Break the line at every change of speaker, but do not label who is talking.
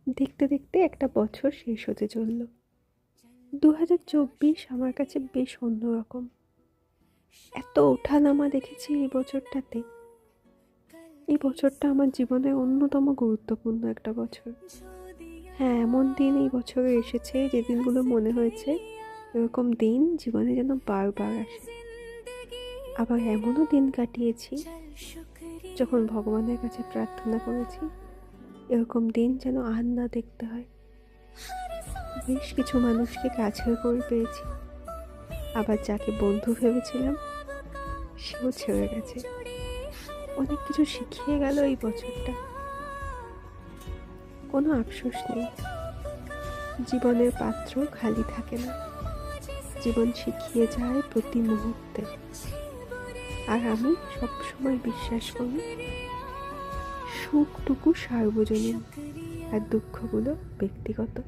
দেখতে দেখতে একটা বছর শেষ হতে চলল। 2024 আমার কাছে বেশ অন্যরকম। এত ওঠানামা দেখেছি এই বছরটাতে। এই বছরটা আমার জীবনের অন্যতম গুরুত্বপূর্ণ একটা বছর। হ্যাঁ, এমন দিন এই বছরে এসেছে যে দিনগুলো মনে হয়েছে এরকম দিন জীবনে যেন বারবার আসে। আবার এমনও দিন কাটিয়েছি যখন ভগবানের কাছে প্রার্থনা করেছি এরকম দিন যেন আর না দেখতে হয়। বেশ কিছু মানুষকে কাছের করে পেয়েছি, আবার যাকে বন্ধু ভেবেছিলাম সেও ছেড়ে গেছে। অনেক কিছু শিখিয়ে গেল এই বছরটা। কোনো আফসোস নেই, জীবনের পাত্র খালি থাকে না, জীবন শিখিয়ে যায় প্রতি মুহূর্তে। আর আমি সবসময় বিশ্বাস করি সুখটুকু সার্বজনীন আর দুঃখগুলো ব্যক্তিগত।